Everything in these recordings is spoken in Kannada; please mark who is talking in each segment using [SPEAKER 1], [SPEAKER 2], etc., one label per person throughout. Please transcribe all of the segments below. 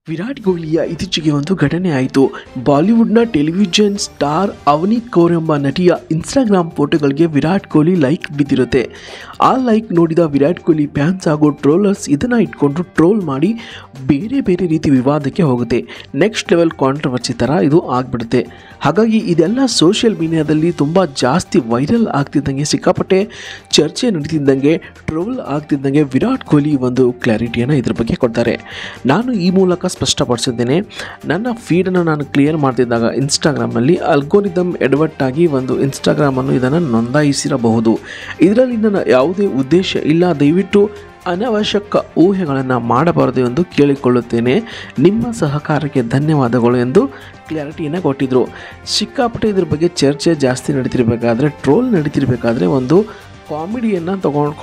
[SPEAKER 1] ವಿರಾಟ್ ಕೊಹ್ಲಿಯ ಇತ್ತೀಚೆಗೆ ಒಂದು ಘಟನೆ ಆಯಿತು. ಬಾಲಿವುಡ್ನ ಟೆಲಿವಿಷನ್ ಸ್ಟಾರ್ ಅವನೀತ್ ಕೌರ್ ಎಂಬ ನಟಿಯ ಇನ್ಸ್ಟಾಗ್ರಾಮ್ ಫೋಟೋಗಳಿಗೆ ವಿರಾಟ್ ಕೊಹ್ಲಿ ಲೈಕ್ ಬಿದ್ದಿರುತ್ತೆ. ಆ ಲೈಕ್ ನೋಡಿದ ವಿರಾಟ್ ಕೊಹ್ಲಿ ಫ್ಯಾನ್ಸ್ ಹಾಗೂ ಟ್ರೋಲರ್ಸ್ ಇದನ್ನು ಇಟ್ಕೊಂಡು ಟ್ರೋಲ್ ಮಾಡಿ ಬೇರೆ ಬೇರೆ ರೀತಿ ವಿವಾದಕ್ಕೆ ಹೋಗುತ್ತೆ. ನೆಕ್ಸ್ಟ್ ಲೆವೆಲ್ ಕಾಂಟ್ರವರ್ಸಿ ಥರ ಇದು ಆಗಿಬಿಡುತ್ತೆ. ಹಾಗಾಗಿ ಇದೆಲ್ಲ ಸೋಷಿಯಲ್ ಮೀಡಿಯಾದಲ್ಲಿ ತುಂಬ ಜಾಸ್ತಿ ವೈರಲ್ ಆಗ್ತಿದ್ದಂಗೆ, ಸಿಕ್ಕಾಪಟ್ಟೆ ಚರ್ಚೆ ನಡೀತಿದ್ದಂಗೆ, ಟ್ರೋಲ್ ಆಗ್ತಿದ್ದಂಗೆ ವಿರಾಟ್ ಕೊಹ್ಲಿ ಒಂದು ಕ್ಲಾರಿಟಿಯನ್ನು ಇದ್ರ ಬಗ್ಗೆ ಕೊಡ್ತಾರೆ. ನಾನು ಈ ಮೂಲಕ ಸ್ಪಷ್ಟಪಡಿಸಿದ್ದೇನೆ. ನನ್ನ ಫೀಡನ್ನು ನಾನು ಕ್ಲಿಯರ್ ಮಾಡ್ತಿದ್ದಾಗ ಇನ್ಸ್ಟಾಗ್ರಾಮ್ನಲ್ಲಿ ಅಲ್ಗೋರಿದಮ್ ಎಡವಟ್ ಆಗಿ ಒಂದು ಇನ್ಸ್ಟಾಗ್ರಾಮನ್ನು ಇದನ್ನು ನೋಂದಾಯಿಸಿರಬಹುದು. ಇದರಲ್ಲಿ ನನ್ನ ಯಾವುದೇ ಉದ್ದೇಶ ಇಲ್ಲ. ದಯವಿಟ್ಟು ಅನವಶ್ಯಕ ಊಹೆಗಳನ್ನು ಮಾಡಬಾರದು ಎಂದು ಕೇಳಿಕೊಳ್ಳುತ್ತೇನೆ. ನಿಮ್ಮ ಸಹಕಾರಕ್ಕೆ ಧನ್ಯವಾದಗಳು ಎಂದು ಕ್ಲಾರಿಟಿಯನ್ನು ಕೊಟ್ಟಿದ್ದರು. ಸಿಕ್ಕಾಪಟ್ಟೆ ಇದ್ರ ಬಗ್ಗೆ ಚರ್ಚೆ ಜಾಸ್ತಿ ನಡೀತಿರ್ಬೇಕಾದ್ರೆ, ಟ್ರೋಲ್ ನಡೀತಿರ್ಬೇಕಾದ್ರೆ ಒಂದು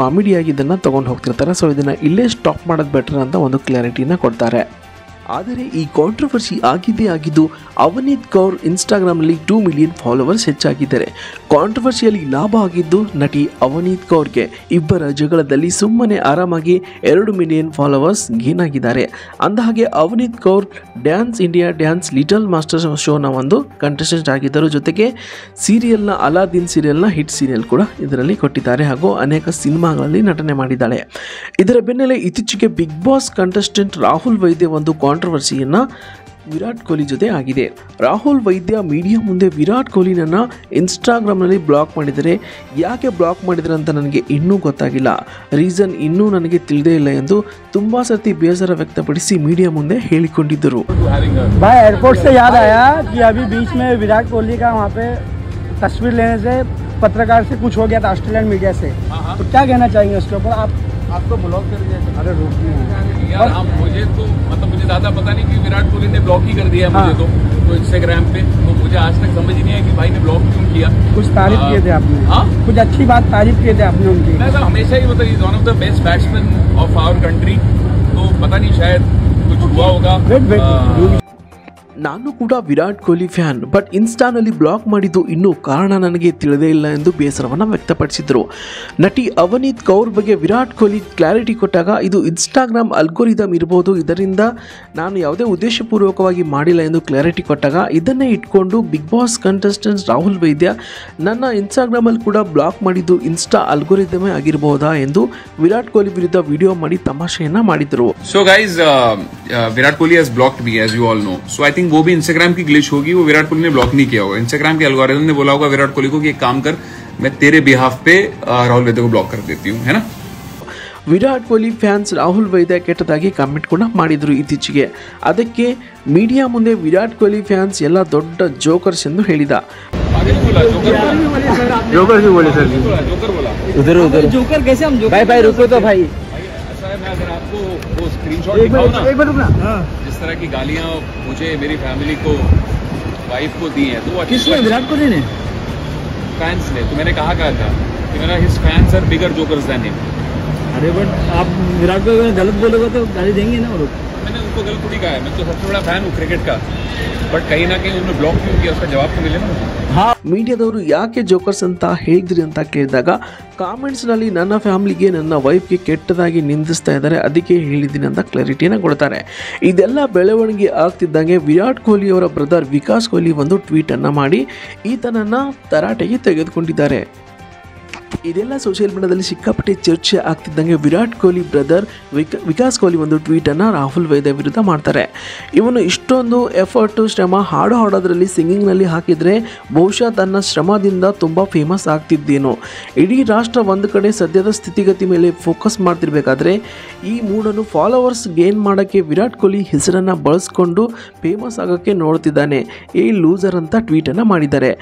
[SPEAKER 1] ಕಾಮಿಡಿಯಾಗಿ ಇದನ್ನು ತೊಗೊಂಡು ಹೋಗ್ತಿರ್ತಾರೆ. ಸೊ ಇದನ್ನು ಇಲ್ಲೇ ಸ್ಟಾಪ್ ಮಾಡೋದು ಬೆಟರ್ ಅಂತ ಒಂದು ಕ್ಲಾರಿಟಿನ ಕೊಡ್ತಾರೆ. ಆದರೆ ಈ ಕಾಂಟ್ರವರ್ಸಿ ಆಗಿದ್ದು ಅವನೀತ್ ಕೌರ್ ಇನ್ಸ್ಟಾಗ್ರಾಮ್ನಲ್ಲಿ 2 ಮಿಲಿಯನ್ ಫಾಲೋವರ್ಸ್ ಹೆಚ್ಚಾಗಿದ್ದಾರೆ. ಕಾಂಟ್ರವರ್ಸಿಯಲ್ಲಿ ಲಾಭ ಆಗಿದ್ದು ನಟಿ ಅವನೀತ್ ಕೌರ್ಗೆ. ಇಬ್ಬರ ಜಗಳದಲ್ಲಿ ಸುಮ್ಮನೆ ಆರಾಮಾಗಿ 2 ಮಿಲಿಯನ್ ಫಾಲೋವರ್ಸ್ ಗೇನ್ ಆಗಿದ್ದಾರೆ. ಅಂದಹಾಗೆ Avneet Kaur dance India dance little master ಶೋನ ಒಂದು ಕಂಟೆಸ್ಟೆಂಟ್ ಆಗಿದ್ದರು. ಜೊತೆಗೆ ಸೀರಿಯಲ್ನ ಅಲಾದೀನ್ ಸೀರಿಯಲ್ನ ಹಿಟ್ ಸೀರಿಯಲ್ ಕೂಡ ಇದರಲ್ಲಿ ಕೊಟ್ಟಿದ್ದಾರೆ ಹಾಗೂ ಅನೇಕ ಸಿನಿಮಾಗಳಲ್ಲಿ ನಟನೆ ಮಾಡಿದ್ದಾಳೆ. ಇದರ ಬೆನ್ನಲ್ಲೇ ಇತ್ತೀಚೆಗೆ ಬಿಗ್ ಬಾಸ್ ಕಂಟೆಸ್ಟೆಂಟ್ ರಾಹುಲ್ ವೈದ್ಯ ಒಂದು ಕಾಂಟ್ರವರ್ಸಿಯನ್ನು ವಿರಾಟ್ ಕೊಹ್ಲಿ ಜೊತೆ ಆಗಿದೆ. ರಾಹುಲ್ ವೈದ್ಯ ಮೀಡಿಯಾ ಮುಂದೆ ವಿರಾಟ್ ಕೊಹ್ಲಿನನ್ನು ಇನ್ಸ್ಟಾಗ್ರಾಮ್ನಲ್ಲಿ ಬ್ಲಾಕ್ ಮಾಡಿದರೆ, ಯಾಕೆ ಬ್ಲಾಕ್ ಮಾಡಿದರೆ ಅಂತ ನನಗೆ ಇನ್ನೂ ಗೊತ್ತಾಗಿಲ್ಲ, ರೀಸನ್ ಇನ್ನೂ ನನಗೆ ತಿಳಿದೇ ಇಲ್ಲ ಎಂದು ತುಂಬಾ ಸರ್ತಿ ಬೇಸರ ವ್ಯಕ್ತಪಡಿಸಿ ಮೀಡಿಯಾ ಮುಂದೆ ಹೇಳಿಕೊಂಡಿದ್ದರು.
[SPEAKER 2] भाई एयरपोर्ट से याद आया कि अभी बीच में विराट कोहली का वहाँ पे तस्वीर लेने से पत्रकार से कुछ हो गया था ऑस्ट्रेलियन मीडिया से, तो क्या कहना चाहेंगे उसके ऊपर? आपको ब्लॉक कर दिया? अरे रोकिए
[SPEAKER 3] यार, हम मुझे तो मतलब मुझे ज़्यादा पता नहीं कि विराट कोहली ने ब्लॉक ही कर दिया है मुझे तो इंस्टाग्राम पे, तो मुझे आज तक समझ नहीं आया कि भाई ने ब्लॉक क्यों किया.
[SPEAKER 2] कुछ तारीफ किए थे आपने? हाँ, कुछ अच्छी बात तारीफ किए थे आपने उनकी.
[SPEAKER 3] मैं तो हमेशा ही मतलब one of the best batsman of our country, तो पता नहीं शायद कुछ हुआ होगा.
[SPEAKER 1] ನಾನು ಕೂಡ ವಿರಾಟ್ ಕೊಹ್ಲಿ ಫ್ಯಾನ್, ಬಟ್ ಇನ್ಸ್ಟಾನಲ್ಲಿ ಬ್ಲಾಕ್ ಮಾಡಿದ್ದು ಇನ್ನೂ ಕಾರಣ ನನಗೆ ತಿಳಿದೇ ಇಲ್ಲ ಎಂದು ಬೇಸರವನ್ನು ವ್ಯಕ್ತಪಡಿಸಿದರು. ನಟಿ ಅವನೀತ್ ಕೌರ್ ಬಗ್ಗೆ ವಿರಾಟ್ ಕೊಹ್ಲಿ ಕ್ಲಾರಿಟಿ ಕೊಟ್ಟಾಗ, ಇದು ಇನ್ಸ್ಟಾಗ್ರಾಮ್ ಅಲ್ಗೋರಿದಮ್ ಇರಬಹುದು, ಇದರಿಂದ ನಾನು ಯಾವುದೇ ಉದ್ದೇಶಪೂರ್ವಕವಾಗಿ ಮಾಡಿಲ್ಲ ಎಂದು ಕ್ಲಾರಿಟಿ ಕೊಟ್ಟಾಗ, ಇದನ್ನೇ ಇಟ್ಕೊಂಡು ಬಿಗ್ ಬಾಸ್ ಕಂಟೆಸ್ಟೆಂಟ್ ರಾಹುಲ್ ವೈದ್ಯ ನನ್ನ ಇನ್ಸ್ಟಾಗ್ರಾಮಲ್ಲಿ ಕೂಡ ಬ್ಲಾಕ್ ಮಾಡಿದ್ದು ಇನ್ಸ್ಟಾ ಅಲ್ಗೋರಿದಮೇ ಆಗಿರಬಹುದಾ ಎಂದು ವಿರಾಟ್ ಕೊಹ್ಲಿ ವಿರುದ್ಧ ವಿಡಿಯೋ ಮಾಡಿ ತಮಾಷೆಯನ್ನ ಮಾಡಿದರು.
[SPEAKER 3] So guys, Virat Kohli has blocked me as you all know. So I think वो भी इंस्टाग्राम की ग्लिच होगी, वो विराट कोहली ने ब्लॉक नहीं किया होगा. इंस्टाग्राम के एल्गोरिथम ने बोला होगा विराट कोहली को कि एक काम कर, मैं तेरे बिहाफ पे राहुल वैद्य को ब्लॉक कर देती हूँ, है ना.
[SPEAKER 1] ವಿರಾಟ್ ಕೊಹ್ಲಿ ಫ್ಯಾನ್ಸ್ ರಾಹುಲ್ ವೈದ್ಯ ಕೆಟ್ಟದಾಗಿ ಕಾಮೆಂಟ್ ಕೂಡ ಮಾಡಿದರು ಇತ್ತೀಚೆಗೆ. ಅದಕ್ಕೆ ಮೀಡಿಯಾ ಮುಂದೆ ವಿರಾಟ್ ಕೊಹ್ಲಿ ಫ್ಯಾನ್ಸ್ ಎಲ್ಲ ದೊಡ್ಡ ಜೋಕರ್ಸ್ ಎಂದು ಹೇಳಿದ.
[SPEAKER 2] जोकर कैसे हम भाई रुको तो भाई,
[SPEAKER 3] मैं अगर आपको वो स्क्रीनशॉट दिखाऊं ना, एक बार रुकना, जिस तरह की गालियां मुझे मेरी फैमिली को, वाइफ को दी हैं, तो वो
[SPEAKER 2] किसने? विराट कोहली ने?
[SPEAKER 3] फैंस ने. तो मैंने कहा था कि मेरा his fans are bigger jokers than him.
[SPEAKER 2] अरे बट आप विराट कोहली को गलत बोलोगे तो गाली देंगे ना वो लोग.
[SPEAKER 3] मैंने उनको गलत थोड़ी कहा है, मैं तो सबसे बड़ा फैन हूँ क्रिकेट का, बट कहीं ना कहीं उन्होंने ब्लॉक क्यों किया उसका जवाब तो मिले ना.
[SPEAKER 1] ಮೀಡಿಯಾದವರು ಯಾಕೆ ಜೋಕರ್ಸ್ ಅಂತ ಹೇಳಿದ್ರಿ ಅಂತ ಕೇಳಿದಾಗ, ಕಾಮೆಂಟ್ಸ್ನಲ್ಲಿ ನನ್ನ ಫ್ಯಾಮಿಲಿಗೆ, ನನ್ನ ವೈಫ್ಗೆ ಕೆಟ್ಟದಾಗಿ ನಿಂದಿಸ್ತಾ ಇದ್ದಾರೆ, ಅದಕ್ಕೆ ಹೇಳಿದ್ದೀನಿ ಅಂತ ಕ್ಲಾರಿಟಿಯನ್ನು ಕೊಡ್ತಾರೆ. ಇದೆಲ್ಲ ಬೆಳವಣಿಗೆ ಆಗ್ತಿದ್ದಂಗೆ ವಿರಾಟ್ ಕೊಹ್ಲಿ ಅವರ ಬ್ರದರ್ ವಿಕಾಸ್ ಕೊಹ್ಲಿ ಒಂದು ಟ್ವೀಟನ್ನು ಮಾಡಿ ಈತನನ್ನು ತರಾಟೆಗೆ ತೆಗೆದುಕೊಂಡಿದ್ದಾರೆ. ಇದೆಲ್ಲ ಸೋಷಿಯಲ್ ಮೀಡಿಯಾದಲ್ಲಿ ಸಿಕ್ಕಾಪಟ್ಟೆ ಚರ್ಚೆ ಆಗ್ತಿದ್ದಂಗೆ ವಿರಾಟ್ ಕೊಹ್ಲಿ ಬ್ರದರ್ ವಿಕಾಸ್ ಕೊಹ್ಲಿ ಒಂದು ಟ್ವೀಟನ್ನು ರಾಹುಲ್ ವೈದ್ಯ ವಿರುದ್ಧ ಮಾಡ್ತಾರೆ. ಇವನು ಇಷ್ಟೊಂದು ಎಫರ್ಟು, ಶ್ರಮ, ಹಾಡು ಹಾಡೋದ್ರಲ್ಲಿ, ಸಿಂಗಿಂಗ್ನಲ್ಲಿ ಹಾಕಿದರೆ ಬಹುಶಃ ತನ್ನ ಶ್ರಮದಿಂದ ತುಂಬ ಫೇಮಸ್ ಆಗ್ತಿದ್ದೇನೋ. ಇಡೀ ರಾಷ್ಟ್ರ ಒಂದು ಕಡೆ ಸದ್ಯದ ಸ್ಥಿತಿಗತಿ ಮೇಲೆ ಫೋಕಸ್ ಮಾಡ್ತಿರ್ಬೇಕಾದ್ರೆ ಈ ಮೂಡನ್ನು ಫಾಲೋವರ್ಸ್ ಗೇನ್ ಮಾಡೋಕ್ಕೆ ವಿರಾಟ್ ಕೊಹ್ಲಿ ಹೆಸರನ್ನು ಬಳಸ್ಕೊಂಡು ಫೇಮಸ್ ಆಗೋಕ್ಕೆ ನೋಡ್ತಿದ್ದಾನೆ, ಏ ಲೂಸರ್ ಅಂತ ಟ್ವೀಟನ್ನು ಮಾಡಿದ್ದಾರೆ.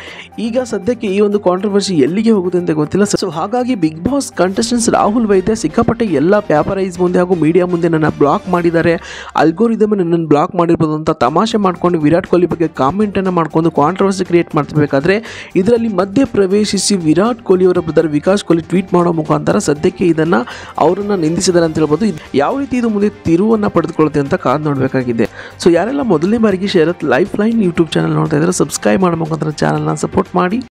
[SPEAKER 1] ಈಗ ಸದ್ಯಕ್ಕೆ ಈ ಒಂದು ಕಾಂಟ್ರವರ್ಸಿ ಎಲ್ಲಿಗೆ ಹೋಗುತ್ತೆ ಅಂತ ಗೊತ್ತಿಲ್ಲ. ಸೊ ಹಾಗಾಗಿ ಬಿಗ್ ಬಾಸ್ ಕಂಟೆಸ್ಟೆಂಟ್ಸ್ ರಾಹುಲ್ ವೈದ್ಯ ಸಿಕ್ಕಾಪಟ್ಟೆ ಎಲ್ಲ ಪೇಪರೈಸ್ ಮುಂದೆ ಹಾಗೂ ಮೀಡಿಯಾ ಮುಂದೆ ನನ್ನ ಬ್ಲಾಕ್ ಮಾಡಿದ್ದಾರೆ, ಅಲ್ಗೋರಿದಮ್ ನನ್ನನ್ನು ಬ್ಲಾಕ್ ಮಾಡಿರ್ಬೋದು ಅಂತ ತಮಾಷೆ ಮಾಡಿಕೊಂಡು ವಿರಾಟ್ ಕೊಹ್ಲಿ ಬಗ್ಗೆ ಕಾಮೆಂಟನ್ನು ಮಾಡಿಕೊಂಡು ಕಾಂಟ್ರವರ್ಸಿ ಕ್ರಿಯೇಟ್ ಮಾಡ್ತಿರ್ಬೇಕಾದ್ರೆ ಇದರಲ್ಲಿ ಮಧ್ಯೆ ಪ್ರವೇಶಿಸಿ ವಿರಾಟ್ ಕೊಹ್ಲಿ ಅವರ ಬ್ರದರ್ ವಿಕಾಸ್ ಕೊಹ್ಲಿ ಟ್ವೀಟ್ ಮಾಡೋ ಮುಖಾಂತರ ಸದ್ಯಕ್ಕೆ ಇದನ್ನು ಅವರನ್ನು ನಿಂದಿಸಿದ್ದಾರೆ ಅಂತ ಹೇಳ್ಬೋದು. ಯಾವ ರೀತಿ ಇದು ಮುಂದೆ ತಿರುವನ್ನು ಪಡೆದುಕೊಳ್ಳುತ್ತೆ ಅಂತ ಕಾದು ನೋಡಬೇಕಾಗಿದೆ. ಸೊ ಯಾರೆಲ್ಲ ಮೊದಲನೇ ಬಾರಿಗೆ ಶರತ್ ಲೈಫ್ ಲೈನ್ ಯೂಟ್ಯೂಬ್ ಚಾನಲ್ ನೋಡ್ತಾ ಇದ್ದಾರೆ, ಸಬ್ಸ್ಕ್ರೈಬ್ ಮಾಡೋ ಮುಖಾಂತರ ಚಾನಲ್ನ ಸಪೋರ್ಟ್ ಮಾಡಿ.